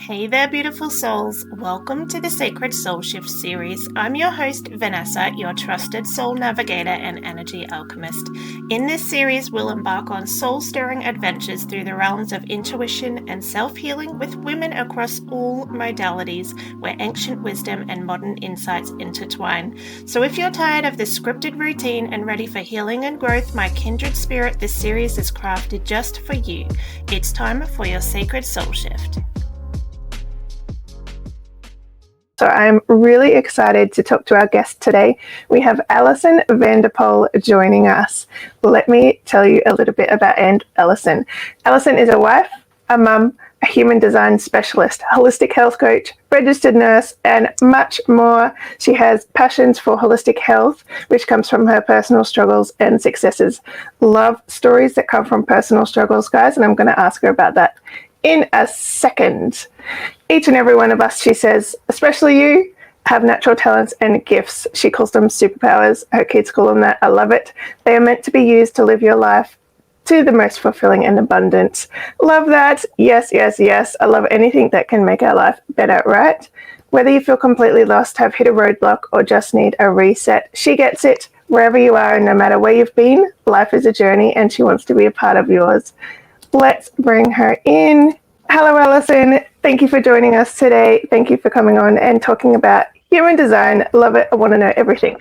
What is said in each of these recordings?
Hey there, beautiful souls. Welcome to the Sacred Soul Shift series. I'm your host, Vanessa, your trusted soul navigator and energy alchemist. In this series, we'll embark on soul-stirring adventures through the realms of intuition and self-healing with women across all modalities, where ancient wisdom and modern insights intertwine. So if you're tired of the scripted routine and ready for healing and growth, my kindred spirit, this series is crafted just for you. It's time for your Sacred Soul Shift. So I'm really excited to talk to our guest today. We have Alison Vanderpoel joining us. Let me tell you a little bit about Alison. Alison is a wife, a mum, a human design specialist, holistic health coach, registered nurse, and much more. She has passions for holistic health, which comes from her personal struggles and successes. Love stories that come from personal struggles, guys, and I'm going to ask her about that in a second. Each and every one of us, she says, especially you, have natural talents and gifts. She calls them superpowers. Her kids call them that. I love it. They are meant to be used to live your life to the most fulfilling and abundant. Love that. Yes, yes, yes. I love anything that can make our life better, right? Whether you feel completely lost, have hit a roadblock, or just need a reset, she gets it. Wherever you are, and no matter where you've been, life is a journey and she wants to be a part of yours. Let's bring her in. Hello, Alison. Thank you for joining us today. Thank you for coming on and talking about human design. Love it. I want to know everything.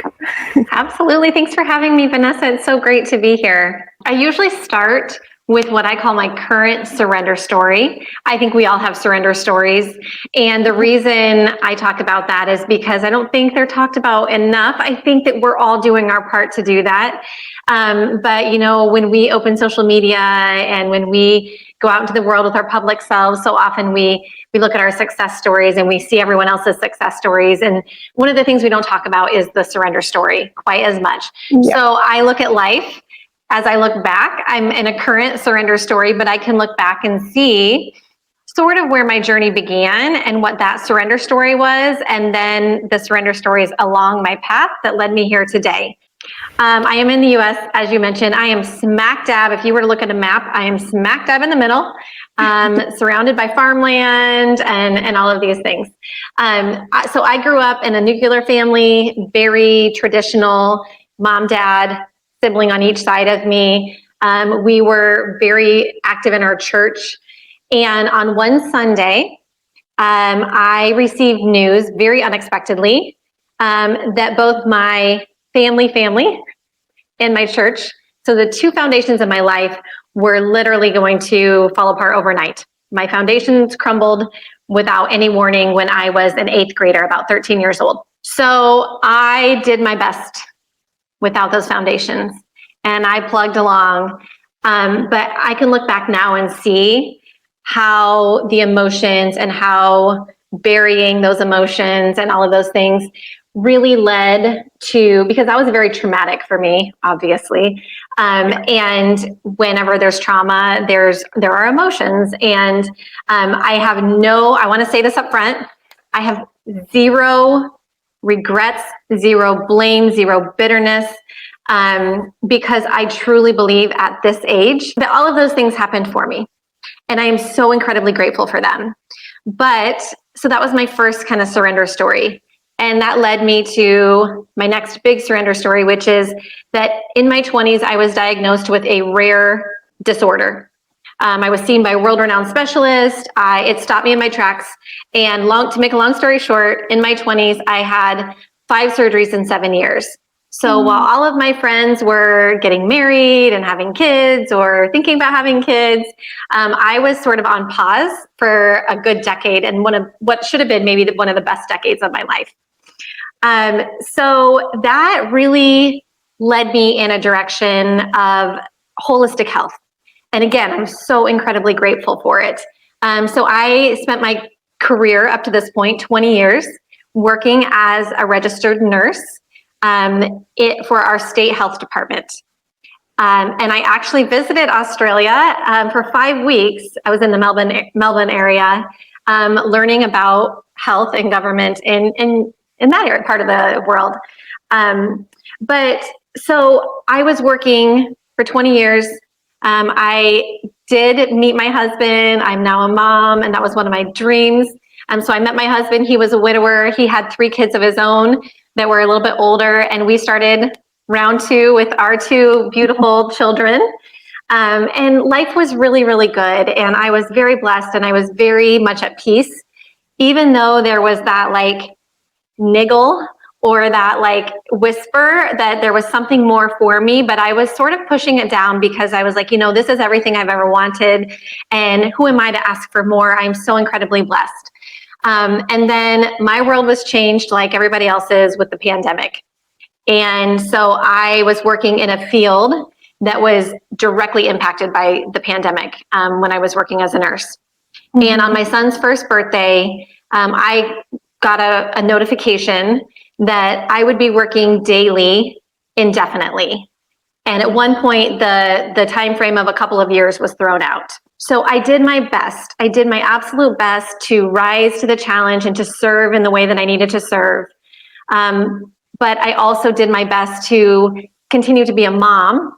Absolutely. Thanks for having me, Vanessa. It's so great to be here. I usually start with what I call my current surrender story. I think we all have surrender stories. And the reason I talk about that is because I don't think they're talked about enough. I think that we're all doing our part to do that. But you know, when we open social media and when we go out into the world with our public selves, so often we look at our success stories and we see everyone else's success stories. And one of the things we don't talk about is the surrender story quite as much. Yeah. So I look at life. As I look back, I'm in a current surrender story, but I can look back and see sort of where my journey began and what that surrender story was, and then the surrender stories along my path that led me here today. I am in the US, as you mentioned. I am smack dab. If you were to look at a map, I am smack dab in the middle, surrounded by farmland and all of these things. So I grew up in a nuclear family, very traditional, mom, dad, sibling on each side of me. We were very active in our church. And on one Sunday, I received news very unexpectedly that both my family and my church, so the two foundations of my life, were literally going to fall apart overnight. My foundations crumbled without any warning when I was an 8th grader, about 13 years old. So I did my best without those foundations, and I plugged along. But I can look back now and see how the emotions and how burying those emotions and all of those things really led to, because that was very traumatic for me, obviously. And whenever there's trauma, there are emotions. And I want to say this up front, I have zero regrets, zero blame, zero bitterness, because I truly believe at this age that all of those things happened for me. And I am so incredibly grateful for them. But so that was my first kind of surrender story. And that led me to my next big surrender story, which is that in my 20s, I was diagnosed with a rare disorder. I was seen by a world-renowned specialist. It stopped me in my tracks. And to make a long story short, in my 20s, I had 5 surgeries in 7 years. So while all of my friends were getting married and having kids or thinking about having kids, I was sort of on pause for a good decade, and one of what should have been maybe one of the best decades of my life. So that really led me in a direction of holistic health. And again, I'm so incredibly grateful for it. So I spent my career up to this point, 20 years, working as a registered nurse for our state health department. And I actually visited Australia for 5 weeks. I was in the Melbourne area, learning about health and government in that area, part of the world. But so I was working for 20 years I did meet my husband. I'm now a mom, and that was one of my dreams. So I met my husband. He was a widower. He had 3 kids of his own that were a little bit older, and we started round 2 with our 2 beautiful children. And life was really, really good, and I was very blessed, and I was very much at peace, even though there was that like niggle or that like whisper that there was something more for me, but I was sort of pushing it down because I was like, this is everything I've ever wanted, and who am I to ask for more? I'm so incredibly blessed. And then my world was changed like everybody else's with the pandemic. And so I was working in a field that was directly impacted by the pandemic when I was working as a nurse. Mm-hmm. And on my son's first birthday, I got a notification that I would be working daily indefinitely. And at one point, the time frame of a couple of years was thrown out. So I did my best. I did my absolute best to rise to the challenge and to serve in the way that I needed to serve. But I also did my best to continue to be a mom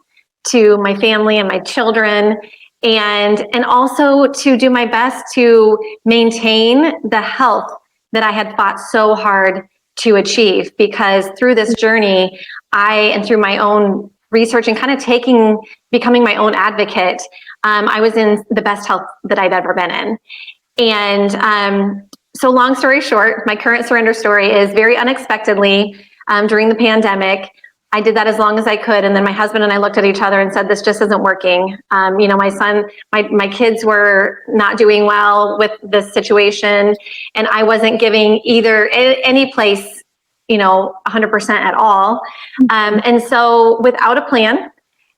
to my family and my children, and also to do my best to maintain the health that I had fought so hard to achieve. Because through this journey, and through my own research and kind of becoming my own advocate, I was in the best health that I've ever been in. And so long story short, my current surrender story is very unexpectedly during the pandemic. I did that as long as I could. And then my husband and I looked at each other and said, this just isn't working. My son, my kids were not doing well with this situation. And I wasn't giving either any place, 100% at all. And so without a plan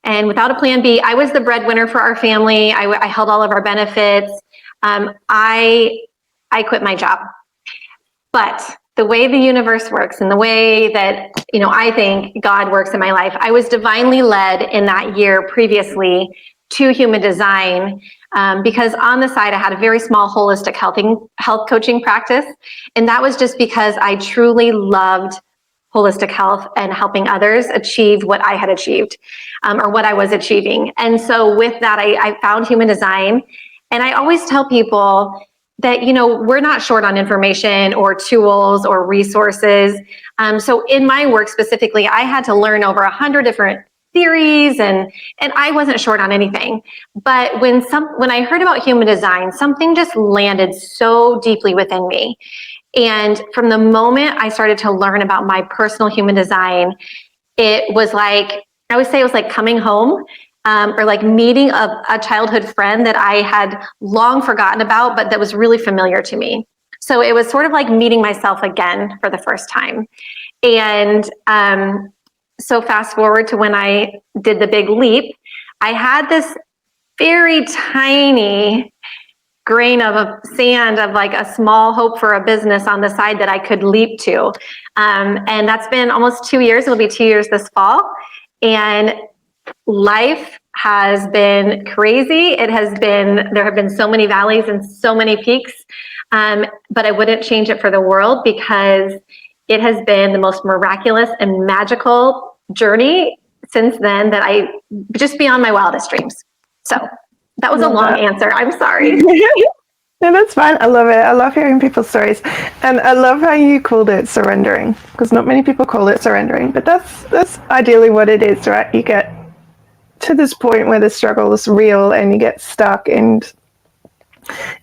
and without a plan B, I was the breadwinner for our family. I held all of our benefits. I quit my job. But the way the universe works and the way that, I think God works in my life, I was divinely led in that year previously to human design because on the side, I had a very small holistic health coaching practice. And that was just because I truly loved holistic health and helping others achieve what I had achieved or what I was achieving. And so with that, I found human design. And I always tell people that, we're not short on information or tools or resources. So in my work specifically, I had to learn over 100 different theories and I wasn't short on anything. But when I heard about human design, something just landed so deeply within me. And from the moment I started to learn about my personal human design, it was like, I would say it was like coming home. Or like meeting a childhood friend that I had long forgotten about, but that was really familiar to me. So it was sort of like meeting myself again for the first time. And so fast forward to when I did the big leap, I had this very tiny grain of sand of like a small hope for a business on the side that I could leap to. And that's been almost 2 years. It'll be 2 years this fall. And life has been crazy. There have been so many valleys and so many peaks, but I wouldn't change it for the world because it has been the most miraculous and magical journey since then that just beyond my wildest dreams. So that was a long answer. I'm sorry. No, that's fine. I love it. I love hearing people's stories. And I love how you called it surrendering, because not many people call it surrendering, but that's ideally what it is, right? You get to this point where the struggle is real and you get stuck and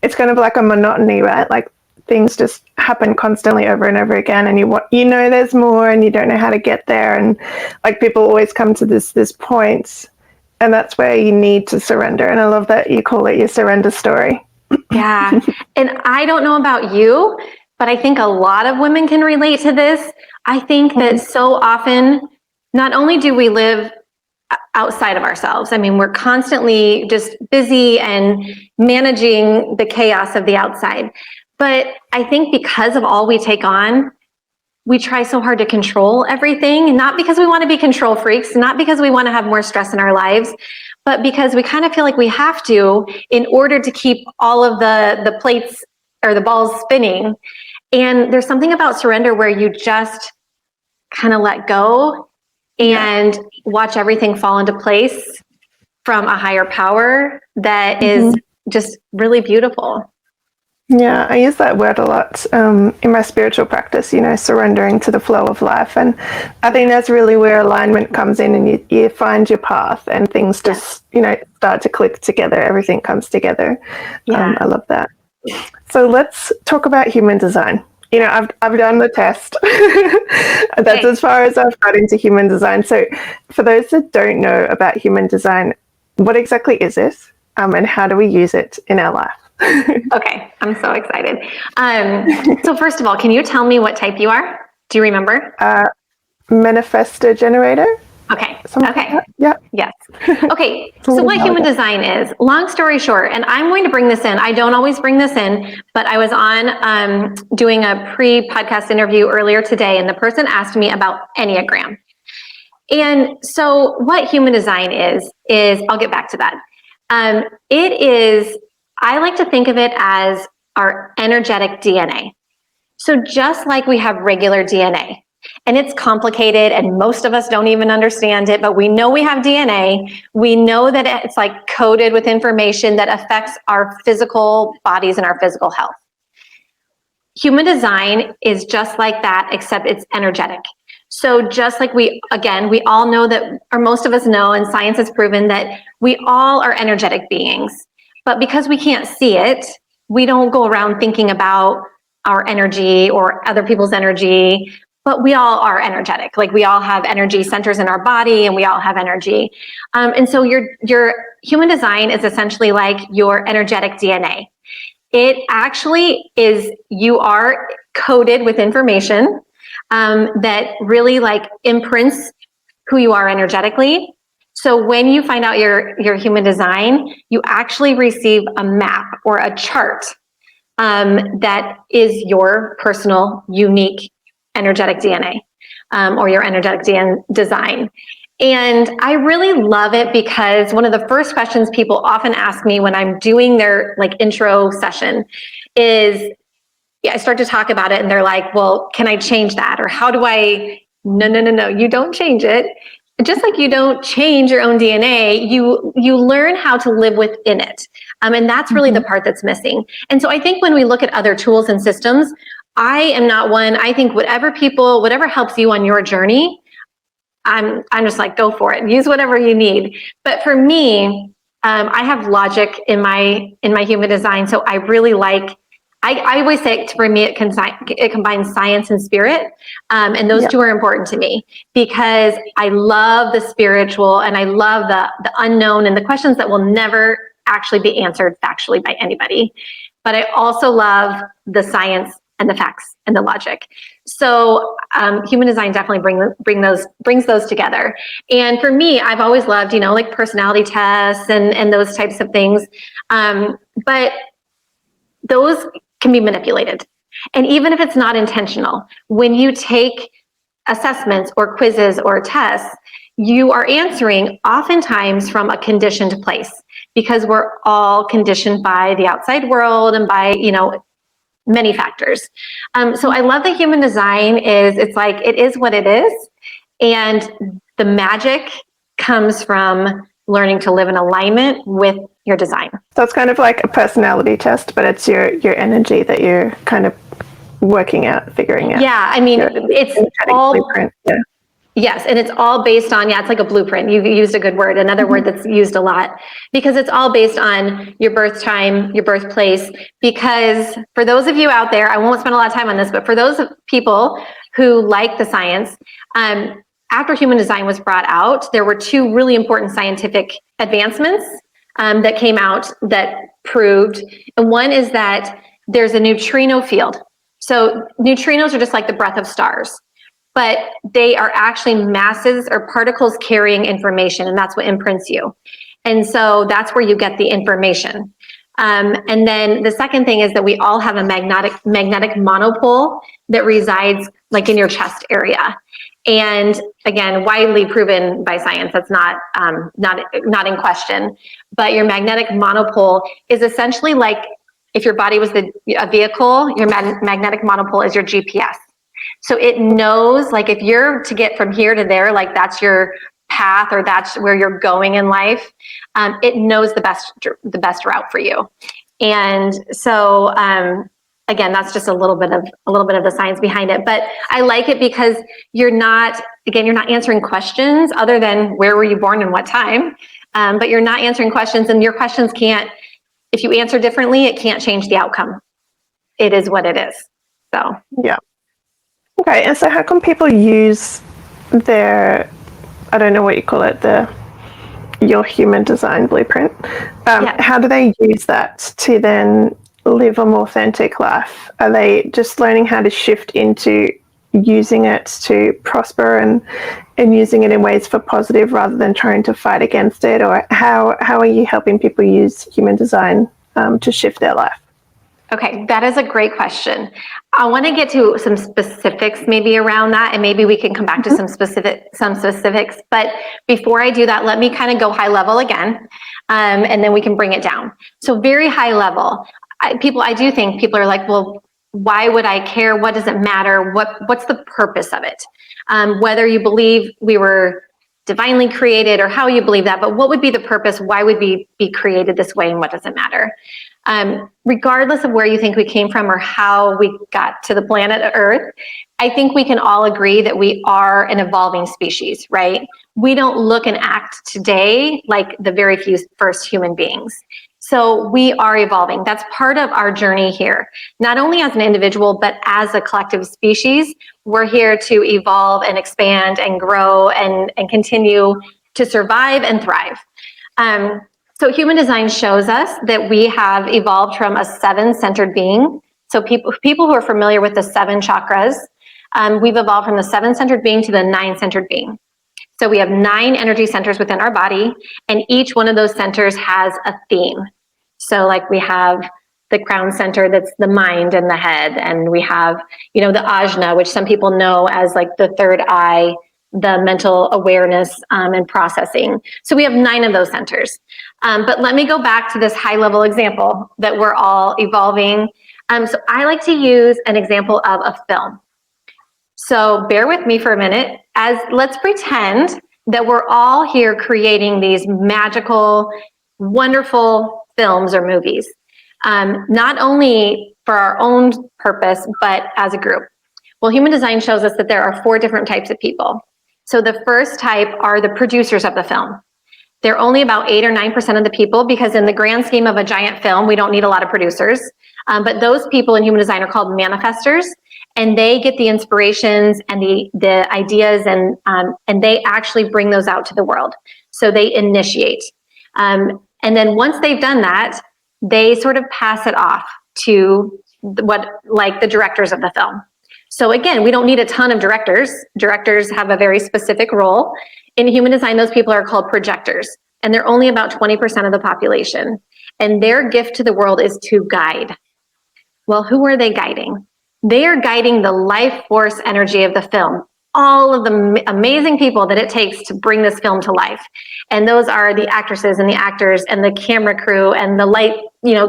it's kind of like a monotony, right? Like things just happen constantly over and over again and there's more and you don't know how to get there. And like people always come to this point and that's where you need to surrender. And I love that you call it your surrender story. Yeah. And I don't know about you, but I think a lot of women can relate to this. I think that so often, not only do we live outside of ourselves, I mean, we're constantly just busy and managing the chaos of the outside. But I think because of all we take on, we try so hard to control everything, not because we want to be control freaks, not because we want to have more stress in our lives, but because we kind of feel like we have to in order to keep all of the plates or the balls spinning. And there's something about surrender where you just kind of let go and watch everything fall into place from a higher power that is just really beautiful. Yeah, I use that word a lot in my spiritual practice, surrendering to the flow of life. And I think that's really where alignment comes in, and you find your path and things just, start to click together. Everything comes together. Yeah. I love that. So let's talk about human design. I've done the test. That's as far as I've got into human design. So for those that don't know about human design, what exactly is it? And how do we use it in our life? Okay, I'm so excited. So first of all, can you tell me what type you are? Do you remember? Manifestor generator. Okay. Something Okay. like that? Yeah. Yes. Okay. So what human design is, long story short, and I'm going to bring this in. I don't always bring this in, but I was on doing a pre-podcast interview earlier today, and the person asked me about Enneagram. And so what human design is I'll get back to that. It is, I like to think of it as our energetic DNA. So just like we have regular DNA, and it's complicated and most of us don't even understand it, but we know we have DNA. We know that it's like coded with information that affects our physical bodies and our physical health. Human design is just like that, except it's energetic. So just like we all know that, or most of us know, and science has proven that we all are energetic beings. But because we can't see it, we don't go around thinking about our energy or other people's energy, but we all are energetic. Like we all have energy centers in our body, and we all have energy. And so your human design is essentially like your energetic DNA. It actually is, you are coded with information that really like imprints who you are energetically. So when you find out your human design, you actually receive a map or a chart that is your personal, unique, energetic DNA or your energetic design. And I really love it because one of the first questions people often ask me when I'm doing their like intro session is, I start to talk about it and they're like, well, can I change that? Or how do I, no, you don't change it. Just like you don't change your own DNA, you learn how to live within it. And that's really the part that's missing. And so I think when we look at other tools and systems, I am not one. I think whatever helps you on your journey, I'm just like, go for it. Use whatever you need. But for me, I have logic in my human design. So I really like, I always say for me, it combines science and spirit. And those two are important to me because I love the spiritual and I love the unknown and the questions that will never actually be answered factually by anybody. But I also love the science and the facts and the logic. So human design definitely brings those together. And for me, I've always loved, like personality tests and those types of things. But those can be manipulated. And even if it's not intentional, when you take assessments or quizzes or tests, you are answering oftentimes from a conditioned place because we're all conditioned by the outside world and by, many factors. So I love that human design it's like, it is what it is. And the magic comes from learning to live in alignment with your design. So it's kind of like a personality test, but it's your energy that you're kind of working out, figuring out. Yeah, I mean, it's all blueprint. Yeah. Yes, and it's all based on, it's like a blueprint. You used a good word, another word that's used a lot, because it's all based on your birth time, your birthplace. Because for those of you out there, I won't spend a lot of time on this, but for those people who like the science, after human design was brought out, there were two really important scientific advancements that came out that proved, and one is that there's a neutrino field. So neutrinos are just like the breath of stars, but they are actually masses or particles carrying information, and that's what imprints you. And so that's where you get the information. And then the second thing is that we all have a magnetic monopole that resides like in your chest area. And again, widely proven by science, that's not in question. But your magnetic monopole is essentially like if your body was a vehicle, your magnetic monopole is your GPS. So it knows, like if you're to get from here to there, like that's your path or that's where you're going in life, it knows the best route for you. And so, again, that's just a little bit of the science behind it. But I like it because you're not answering questions other than where were you born and what time. But you're not answering questions, and your questions can't. If you answer differently, it can't change the outcome. It is what it is. So yeah. Okay, and so how can people use their, I don't know what you call it, your human design blueprint? How do they use that to then live a more authentic life? Are they just learning how to shift into using it to prosper and using it in ways for positive rather than trying to fight against it? Or how are you helping people use human design to shift their life? Okay, that is a great question. I want to get to some specifics maybe around that, and maybe we can come back to some specifics. But before I do that, let me kind of go high level again, and then we can bring it down. So very high level. I do think people are like, well, why would I care? What does it matter? What's the purpose of it? Whether you believe we were divinely created or how you believe that, but what would be the purpose? Why would we be created this way, and what does it matter? Regardless of where you think we came from or how we got to the planet Earth, I think we can all agree that we are an evolving species, right? We don't look and act today like the very few first human beings. So we are evolving. That's part of our journey here. Not only as an individual, but as a collective species, we're here to evolve and expand and grow and continue to survive and thrive. So human design shows us that we have evolved from a 7-centered being. So people who are familiar with the 7 chakras, we've evolved from the 7-centered being to the 9-centered being. So we have 9 energy centers within our body, and each one of those centers has a theme. So like we have the crown center, that's the mind and the head, and we have, the ajna, which some people know as like the third eye, the mental awareness and processing. So we have 9 of those centers. But let me go back to this high level example that we're all evolving. So I like to use an example of a film. So bear with me for a minute, let's pretend that we're all here creating these magical, wonderful films or movies, not only for our own purpose, but as a group. Well, human design shows us that there are 4 different types of people. So the first type are the producers of the film. They're only about 8 or 9% of the people, because in the grand scheme of a giant film, we don't need a lot of producers. But those people in human design are called manifestors, and they get the inspirations and the ideas, and they actually bring those out to the world. So they initiate. And then once they've done that, they sort of pass it off to the directors of the film. So again, we don't need a ton of directors. Directors have a very specific role. In human design, those people are called projectors, and they're only about 20% of the population. And their gift to the world is to guide. Well, who are they guiding? They are guiding the life force energy of the film, all of the amazing people that it takes to bring this film to life. And those are the actresses and the actors and the camera crew and the light,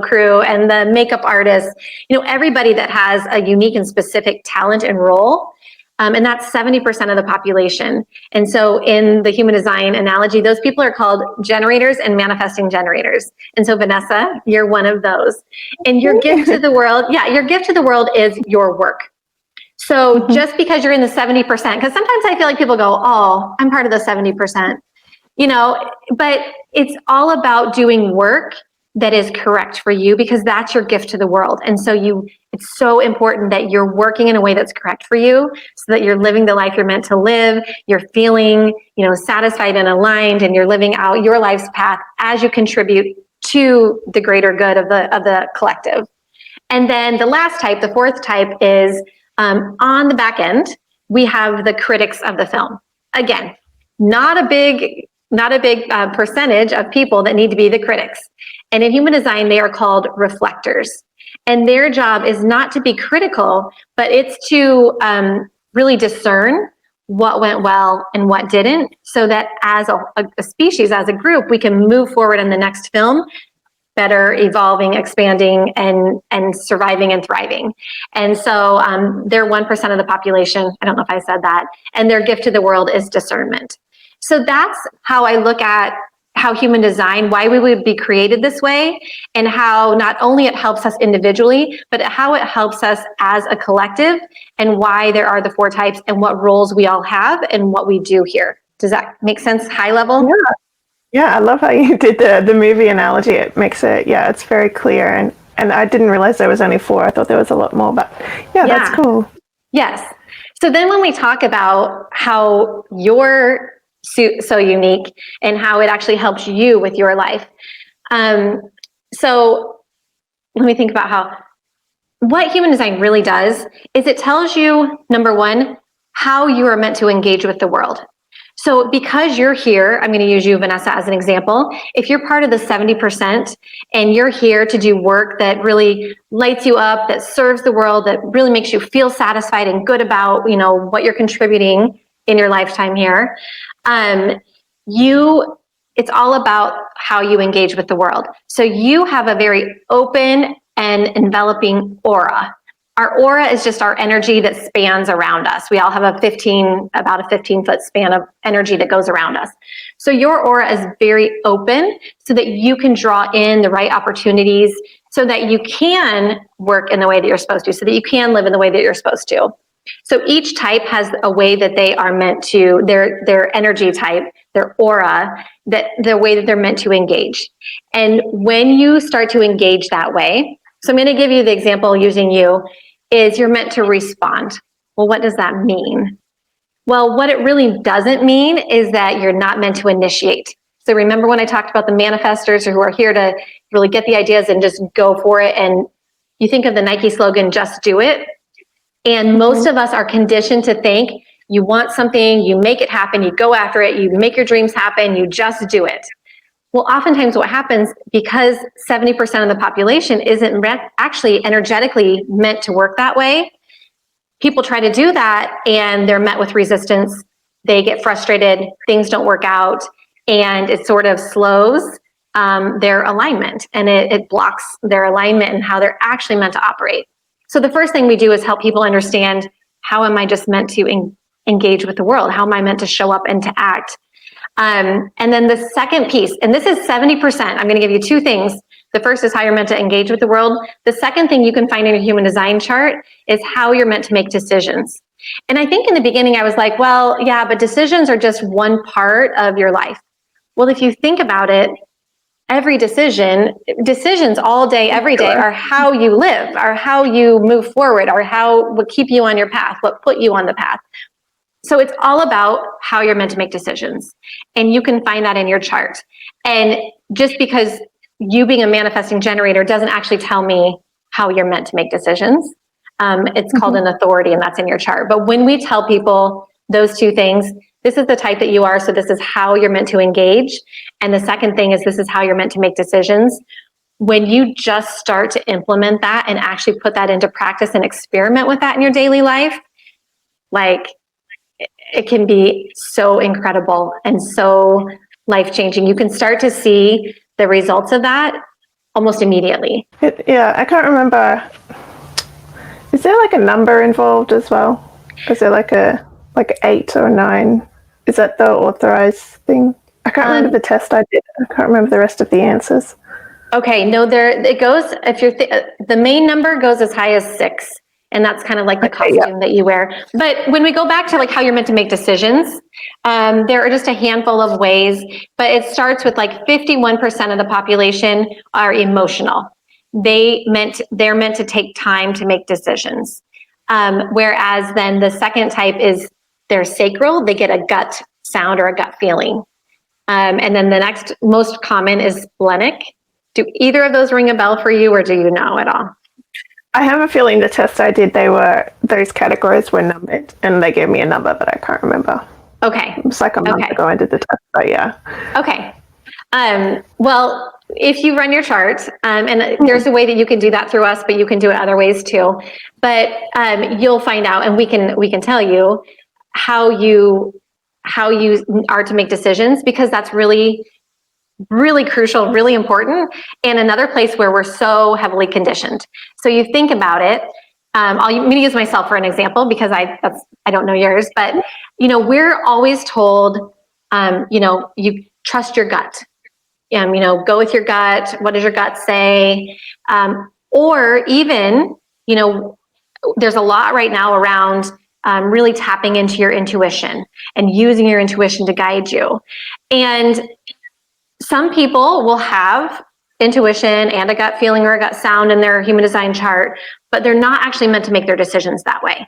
crew and the makeup artists, everybody that has a unique and specific talent and role. And that's 70% of the population. And so in the human design analogy, those people are called generators and manifesting generators. And so Vanessa, you're one of those. And your gift to the world, your gift to the world is your work. So just because you're in the 70%, because sometimes I feel like people go, oh, I'm part of the 70%, but it's all about doing work that is correct for you, because that's your gift to the world. And so it's so important that you're working in a way that's correct for you, so that you're living the life you're meant to live, you're feeling, satisfied and aligned, and you're living out your life's path as you contribute to the greater good of the collective. And then the last type, the 4th type, is on the back end, we have the critics of the film. Again, not a big percentage of people that need to be the critics. And in human design, they are called reflectors. And their job is not to be critical, but it's to really discern what went well and what didn't, so that as a species, as a group, we can move forward in the next film better, evolving, expanding, and surviving and thriving. And so they're 1% of the population. I don't know if I said that. And their gift to the world is discernment. So that's how I look at how human design, why we would be created this way, and how not only it helps us individually, but how it helps us as a collective, and why there are the 4 types and what roles we all have and what we do here. Does that make sense high level? Yeah. Yeah, I love how you did the movie analogy. It makes it, it's very clear. And I didn't realize there was only 4. I thought there was a lot more, but that's cool. Yes. So then when we talk about how you're so unique and how it actually helps you with your life. So let me think about what human design really does is it tells you, number 1, how you are meant to engage with the world. So because you're here, I'm going to use you, Vanessa, as an example. If you're part of the 70% and you're here to do work that really lights you up, that serves the world, that really makes you feel satisfied and good about, what you're contributing in your lifetime here, it's all about how you engage with the world. So you have a very open and enveloping aura. Our aura is just our energy that spans around us. We all have about a 15-foot span of energy that goes around us. So your aura is very open so that you can draw in the right opportunities so that you can work in the way that you're supposed to, so that you can live in the way that you're supposed to. So each type has a way that they are meant to, their energy type, their aura, that the way that they're meant to engage. And when you start to engage that way, so I'm going to give you the example using you, is you're meant to respond. Well, what does that mean? Well, what it really doesn't mean is that you're not meant to initiate. So remember when I talked about the manifestors who are here to really get the ideas and just go for it, and you think of the Nike slogan, just do it. And most of us are conditioned to think you want something, you make it happen, you go after it, you make your dreams happen, you just do it. Well, oftentimes what happens, because 70% of the population isn't actually energetically meant to work that way, people try to do that and they're met with resistance. They get frustrated, things don't work out, and it sort of slows their alignment, and it blocks their alignment and how they're actually meant to operate. So the first thing we do is help people understand, how am I just meant to engage with the world? How am I meant to show up and to act? And then the second piece, and this is 70%, I'm going to give you 2 things. The first is how you're meant to engage with the world. The second thing you can find in your human design chart is how you're meant to make decisions. And I think in the beginning I was like, well, yeah, but decisions are just one part of your life. Well, if you think about it, every decisions all day, every day are how you live, are how you move forward, or what keep you on your path, what put you on the path. So it's all about how you're meant to make decisions. And you can find that in your chart. And just because you being a manifesting generator doesn't actually tell me how you're meant to make decisions. It's called an authority, and that's in your chart. But when we tell people those 2 things, this is the type that you are, so this is how you're meant to engage. And the second thing is this is how you're meant to make decisions. When you just start to implement that and actually put that into practice and experiment with that in your daily life, like, it can be so incredible and so life-changing. You can start to see the results of that almost immediately. I can't remember. Is there like a number involved as well? Is there like 8 or 9? Is that the authorized thing? I can't remember the test I did. I can't remember the rest of the answers. Okay, no, it goes, if you're, the main number goes as high as 6. And that's kind of like the costume that you wear. But when we go back to like how you're meant to make decisions, there are just a handful of ways, but it starts with like 51% of the population are emotional. They're meant to take time to make decisions. Whereas then the second type is they're sacral. They get a gut sound or a gut feeling. And then the next most common is splenic. Do either of those ring a bell for you, or do you know at all? I have a feeling the test I did, those categories were numbered, and they gave me a number, but I can't remember. Okay. It was like a month ago I did the test, but yeah. Okay. Well, if you run your chart, and there's a way that you can do that through us, but you can do it other ways too. But you'll find out, and we can tell you how you are to make decisions, because that's really, really crucial, really important, and another place where we're so heavily conditioned. So you think about it. I'm going to use myself for an example, because I don't know yours, but we're always told you trust your gut. Go with your gut. What does your gut say? Or even, there's a lot right now around really tapping into your intuition and using your intuition to guide you. And some people will have intuition and a gut feeling or a gut sound in their human design chart, but they're not actually meant to make their decisions that way.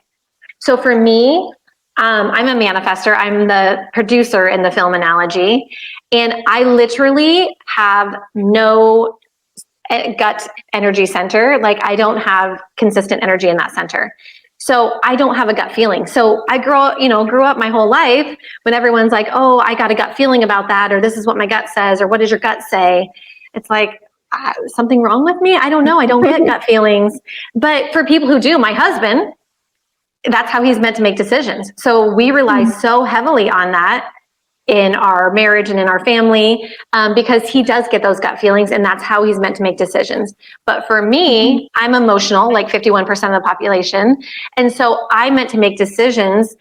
So for me, I'm a manifester. I'm the producer in the film analogy, and I literally have no gut energy center. Like, I don't have consistent energy in that center. So I don't have a gut feeling. So I grew up my whole life when everyone's like, oh, I got a gut feeling about that, or this is what my gut says, or what does your gut say? It's like, something wrong with me? I don't know. I don't get gut feelings. But for people who do, my husband, that's how he's meant to make decisions. So we rely so heavily on that in our marriage and in our family, because he does get those gut feelings, and that's how he's meant to make decisions. But for me, I'm emotional, like 51% of the population. And so I'm meant to make decisions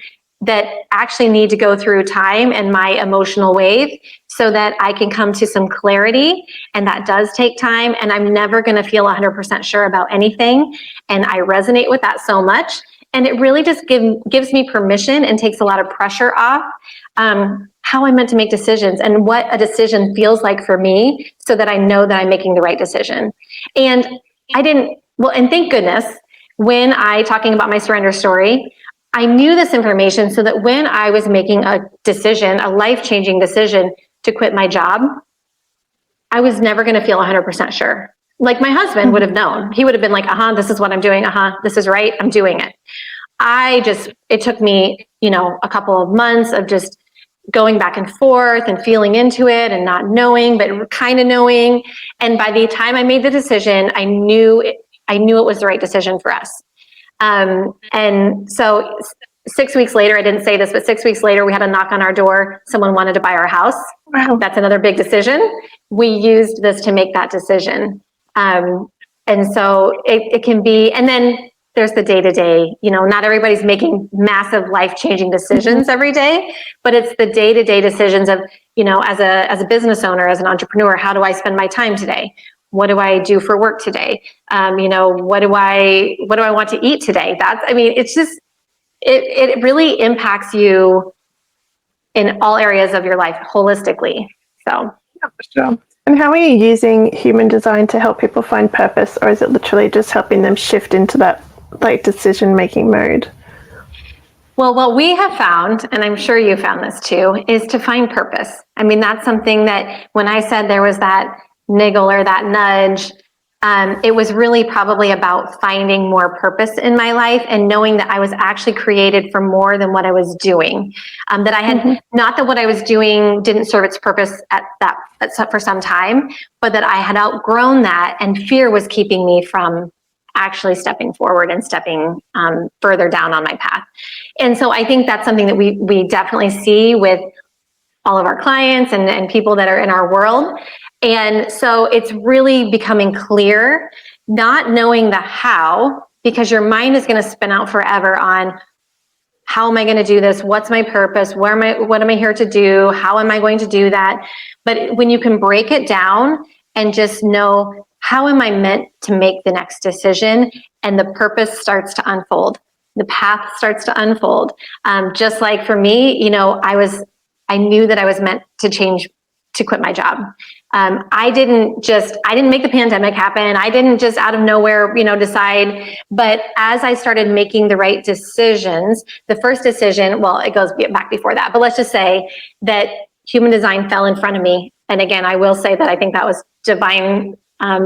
that actually need to go through time and my emotional wave so that I can come to some clarity. And that does take time. And I'm never going to feel 100% sure about anything. And I resonate with that so much. And it really just gives me permission and takes a lot of pressure off how I'm meant to make decisions and what a decision feels like for me, so that I know that I'm making the right decision. And and thank goodness, when talking about my surrender story, I knew this information so that when I was making a decision, a life-changing decision to quit my job, I was never going to feel 100% sure. Like, my husband would have known. He would have been like, this is what I'm doing. This is right. I'm doing it. It took me, a couple of months of just going back and forth and feeling into it and not knowing, but kind of knowing. And by the time I made the decision, I knew it was the right decision for us. And so 6 weeks later, I didn't say this, but 6 weeks later, we had a knock on our door. Someone wanted to buy our house. Wow. That's another big decision. We used this to make that decision. And so it can be, and then there's the day-to-day, not everybody's making massive life-changing decisions every day, but it's the day-to-day decisions of, as a business owner, as an entrepreneur, how do I spend my time today? What do I do for work today? What do I want to eat today? It's just, it really impacts you in all areas of your life holistically. So. Yeah, for sure. And how are you using human design to help people find purpose, or is it literally just helping them shift into that decision-making mode? Well, what we have found, and I'm sure you found this too, is to find purpose. That's something that when I said there was that niggle or that nudge, it was really probably about finding more purpose in my life and knowing that I was actually created for more than what I was doing. That I had, not that what I was doing didn't serve its purpose for some time, but that I had outgrown that, and fear was keeping me from actually stepping forward and stepping further down on my path. And so I think that's something that we definitely see with all of our clients and people that are in our world. And so it's really becoming clear, not knowing the how, because your mind is going to spin out forever on how am I going to do this? What's my purpose? What am I here to do? How am I going to do that? But when you can break it down and just know, how am I meant to make the next decision? And the purpose starts to unfold. The path starts to unfold. Just like for me, I knew that I was meant to quit my job. I didn't make the pandemic happen. I didn't just out of nowhere, decide. But as I started making the right decisions, the first decision, well, it goes back before that, but let's just say that human design fell in front of me. And again, I will say that I think that was divine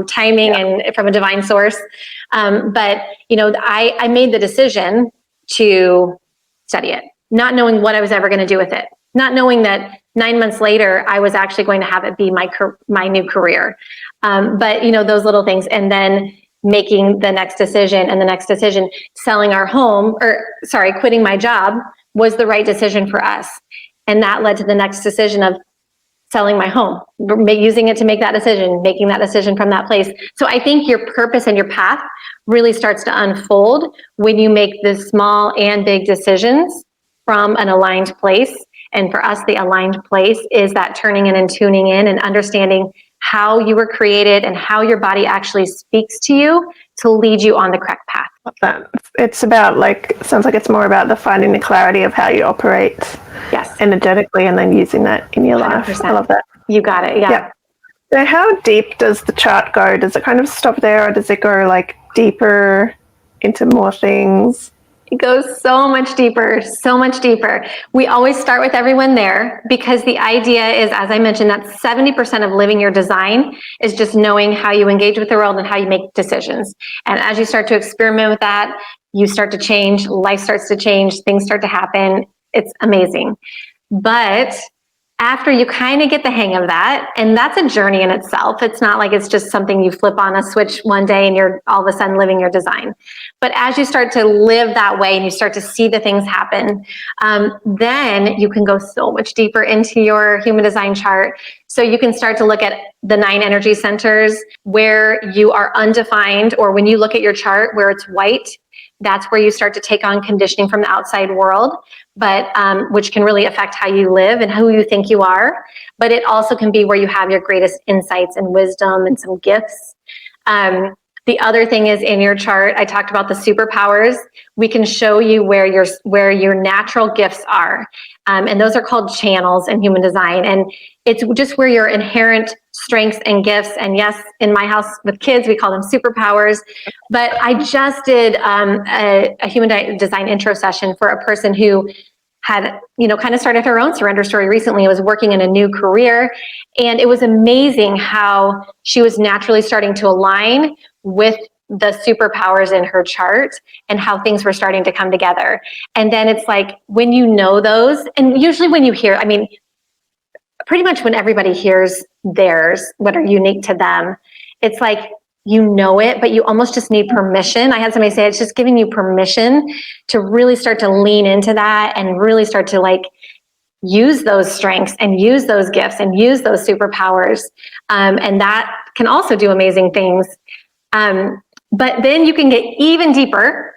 timing and from a divine source. But I made the decision to study it, not knowing what I was ever going to do with it, not knowing that 9 months later, I was actually going to have it be my new career. But those little things, and then making the next decision and the next decision, selling our home, quitting my job was the right decision for us. And that led to the next decision of selling my home, using it to make that decision, making that decision from that place. So I think your purpose and your path really starts to unfold when you make the small and big decisions from an aligned place And for us, the aligned place is that turning in and tuning in and understanding how you were created and how your body actually speaks to you to lead you on the correct path. Love that. It's about sounds like it's more about finding the clarity of how you operate energetically and then using that in your 100%. life. I love that. You got it. Yeah. Yep. So how deep does the chart go? Does it kind of stop there, or does it go deeper into more things? It goes so much deeper, so much deeper. We always start with everyone there because the idea is, as I mentioned, that 70% of living your design is just knowing how you engage with the world and how you make decisions. And as you start to experiment with that, you start to change, life starts to change, things start to happen. It's amazing. But after you kind of get the hang of that, and that's a journey in itself. It's not like it's just something you flip on a switch one day and you're all of a sudden living your design. But as you start to live that way and you start to see the things happen, then you can go so much deeper into your human design chart. So you can start to look at the 9 energy centers where you are undefined, or when you look at your chart where it's white, that's where you start to take on conditioning from the outside world, but which can really affect how you live and who you think you are. But it also can be where you have your greatest insights and wisdom and some gifts. The other thing is in your chart, I talked about the superpowers. We can show you where your natural gifts are. And those are called channels in human design. And it's just where your inherent strengths and gifts. And yes, in my house with kids, we call them superpowers. But I just did a human design intro session for a person who had, kind of started her own surrender story recently. I was working in a new career, and it was amazing how she was naturally starting to align with the superpowers in her chart and how things were starting to come together. And then it's like, when you know those, and usually when you hear, pretty much when everybody hears theirs, what are unique to them, it's like, it, but you almost just need permission. I had somebody say, it's just giving you permission to really start to lean into that and really start to use those strengths and use those gifts and use those superpowers. And that can also do amazing things. But then you can get even deeper,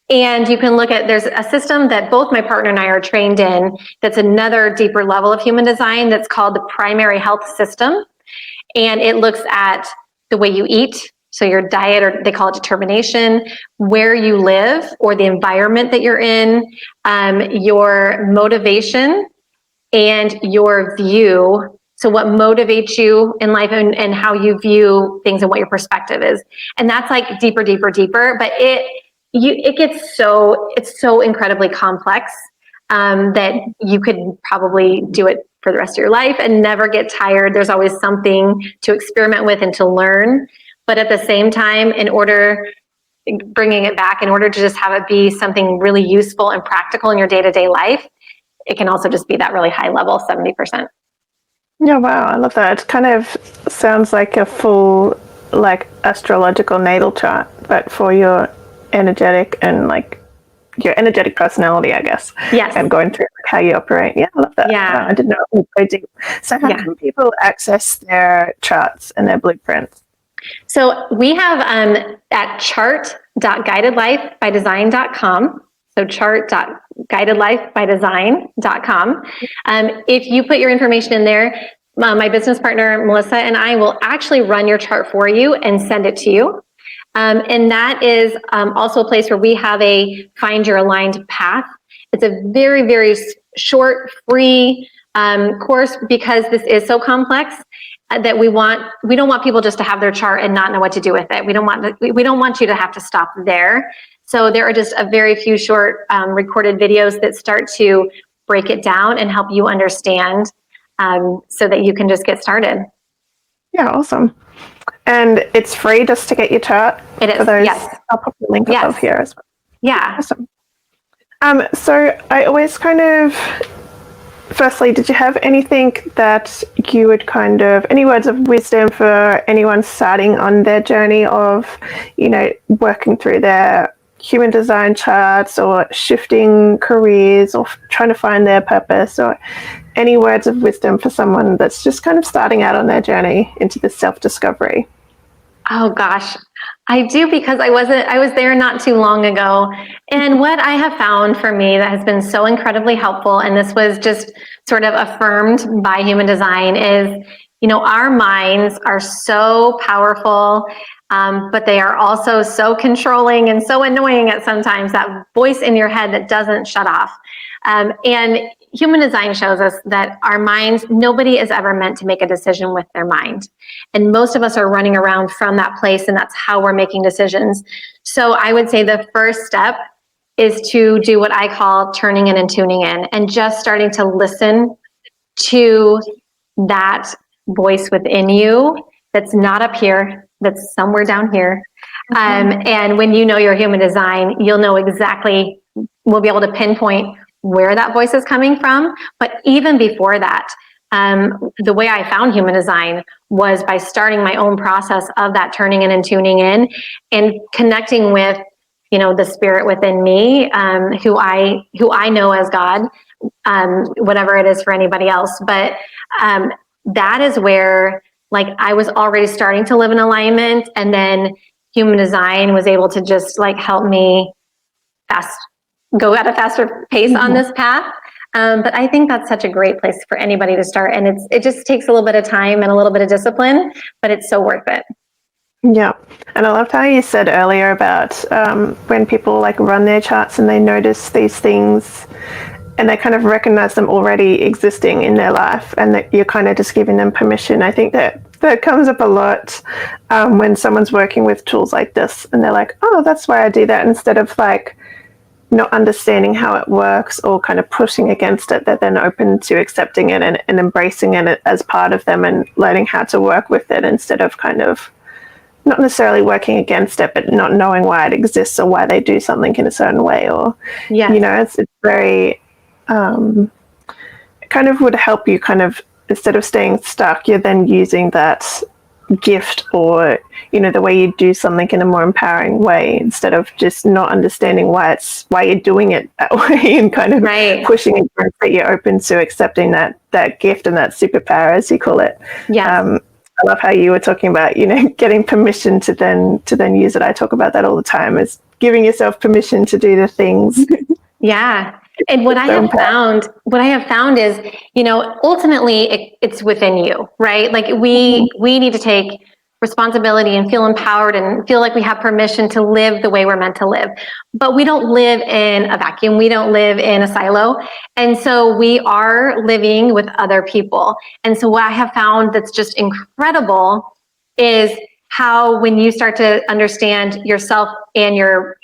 and you can look at, there's a system that both my partner and I are trained in that's another deeper level of human design that's called the primary health system. And it looks at the way you eat, so your diet, or they call it determination, where you live or the environment that you're in, your motivation and your view. So what motivates you in life and how you view things and what your perspective is. And that's deeper, deeper, deeper, but it's so incredibly complex that you could probably do it for the rest of your life and never get tired. There's always something to experiment with and to learn. But at the same time, bringing it back, in order to just have it be something really useful and practical in your day-to-day life, it can also just be that really high level, 70%. Yeah, wow, I love that. It kind of sounds like a full, astrological natal chart, but for your energetic and your energetic personality, I guess. Yes. And going through how you operate. Yeah, I love that. Yeah. Wow, I didn't know it was so deep. So how can people access their charts and their blueprints? So we have at chart.guidedlifebydesign.com. So chart.guidedlifebydesign.com. If you put your information in there, my business partner, Melissa, and I will actually run your chart for you and send it to you. And that is also a place where we have a Find Your Aligned Path. It's a very, very short, free course, because this is so complex that we don't want people just to have their chart and not know what to do with it. We don't want you to have to stop there. So there are just a very few short recorded videos that start to break it down and help you understand, so that you can just get started. Yeah, awesome. And it's free just to get your chart? It is, for those. yes. I'll put the link above here as well. Yeah. Awesome. So I always firstly, did you have anything that you would any words of wisdom for anyone starting on their journey of, working through their human design charts or shifting careers or trying to find their purpose, or any words of wisdom for someone that's just kind of starting out on their journey into the self-discovery? Oh gosh. I do, because I was there not too long ago. And what I have found for me that has been so incredibly helpful, and this was just sort of affirmed by human design, is, our minds are so powerful, but they are also so controlling and so annoying at sometimes, that voice in your head that doesn't shut off. And human design shows us that our minds, nobody is ever meant to make a decision with their mind. And most of us are running around from that place, and that's how we're making decisions. So I would say the first step is to do what I call turning in and tuning in, and just starting to listen to that voice within you that's not up here, that's somewhere down here. And when you know your human design, you'll know exactly, we'll be able to pinpoint where that voice is coming from. But even before that, the way I found human design was by starting my own process of that turning in and tuning in, and connecting with, the spirit within me, who I know as God, whatever it is for anybody else. But that is where, like, I was already starting to live in alignment, and then human design was able to just help me go at a faster pace on this path. But I think that's such a great place for anybody to start. And it just takes a little bit of time and a little bit of discipline, but it's so worth it. Yeah. And I loved how you said earlier about when people run their charts and they notice these things and they kind of recognize them already existing in their life, and that you're kind of just giving them permission. I think that comes up a lot when someone's working with tools like this, and they're like, oh, that's why I do that, instead of not understanding how it works or kind of pushing against it. They're then open to accepting it and embracing it as part of them, and learning how to work with it, instead of kind of not necessarily working against it, but not knowing why it exists or why they do something in a certain way. Or, it's very, it kind of would help you kind of, instead of staying stuck, you're then using that gift, or the way you do something in a more empowering way, instead of just not understanding why you're doing it that way, and kind of pushing against it. You're open to accepting that gift and that superpower, as you call it. I love how you were talking about getting permission to then use it. I talk about that all the time, is giving yourself permission to do the things. And what I have found is, ultimately it's within you, right? We need to take responsibility and feel empowered and feel like we have permission to live the way we're meant to live. But we don't live in a vacuum. We don't live in a silo. And so we are living with other people. And so what I have found that's just incredible is how, when you start to understand yourself and your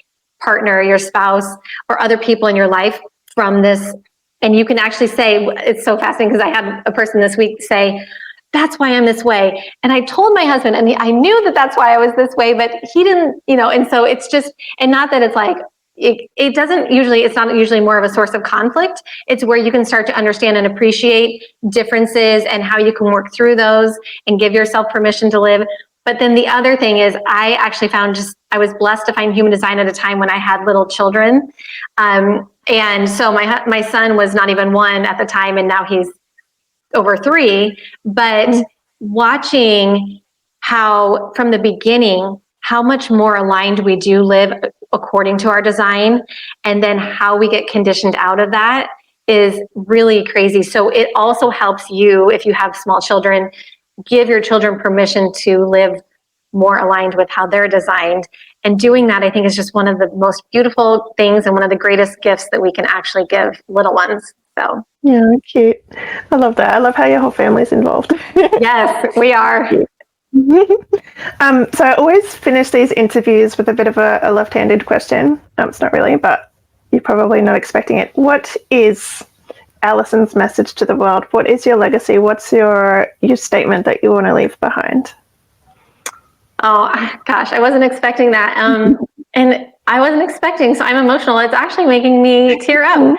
partner, your spouse, or other people in your life from this, and you can actually say, it's so fascinating, because I had a person this week say, that's why I'm this way. And I told my husband, and I knew that that's why I was this way, but he didn't, and so it's just, and not that it's it's not usually more of a source of conflict. It's where you can start to understand and appreciate differences, and how you can work through those and give yourself permission to live. But then the other thing is, I actually found, I was blessed to find human design at a time when I had little children. And so my son was not even 1 at the time, and now he's over 3. But watching how, from the beginning, how much more aligned we do live according to our design, and then how we get conditioned out of that, is really crazy. So it also helps you, if you have small children, give your children permission to live more aligned with how they're designed. And doing that, I think, is just one of the most beautiful things, and one of the greatest gifts that we can actually give little ones. So yeah, cute. I love that. I love how your whole family's involved. Yes, we are. So I always finish these interviews with a bit of a left-handed question. It's not really, but you're probably not expecting it. What is Alison's message to the world? What is your legacy? What's your statement that you want to leave behind? Oh gosh, I wasn't expecting that. And I wasn't expecting, so I'm emotional. It's actually making me tear up.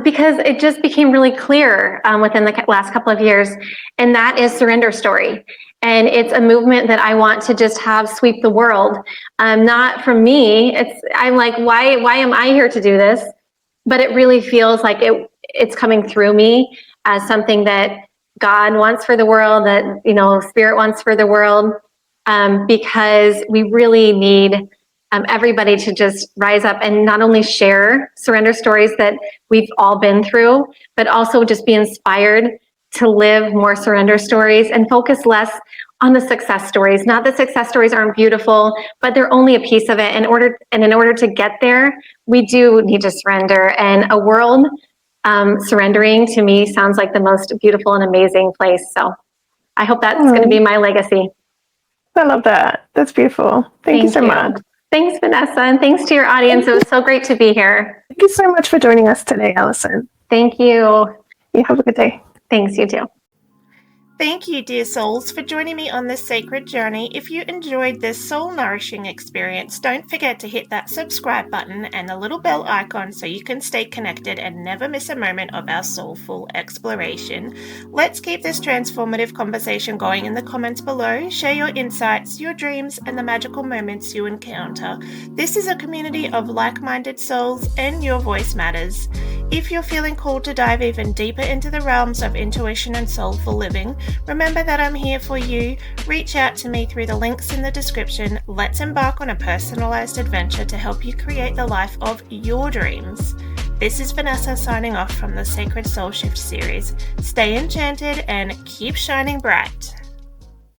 Because it just became really clear within the last couple of years, and that is Surrender Story. And it's a movement that I want to just have sweep the world. Not from me. I'm like, why am I here to do this? But it really feels like it's coming through me as something that God wants for the world, that Spirit wants for the world. because we really need everybody to just rise up and not only share surrender stories that we've all been through, but also just be inspired to live more surrender stories and focus less on the success stories. Not that success stories aren't beautiful, but they're only a piece of it. In order to get there, we do need to surrender. And a world surrendering, to me, sounds like the most beautiful and amazing place. So I hope that's going to be my legacy. I love that. That's beautiful. Thank you so much. Thanks, Vanessa, and thanks to your audience. It was so great to be here. Thank you so much for joining us today, Alison. Thank you. You have a good day. Thanks, you too. Thank you, dear souls, for joining me on this sacred journey. If you enjoyed this soul-nourishing experience, don't forget to hit that subscribe button and the little bell icon so you can stay connected and never miss a moment of our soulful exploration. Let's keep this transformative conversation going in the comments below. Share your insights, your dreams, and the magical moments you encounter. This is a community of like-minded souls, and your voice matters. If you're feeling called to dive even deeper into the realms of intuition and soulful living, remember that I'm here for you. Reach out to me through the links in the description. Let's embark on a personalized adventure to help you create the life of your dreams. This is Vanessa signing off from the Sacred Soul Shift series. Stay enchanted and keep shining bright.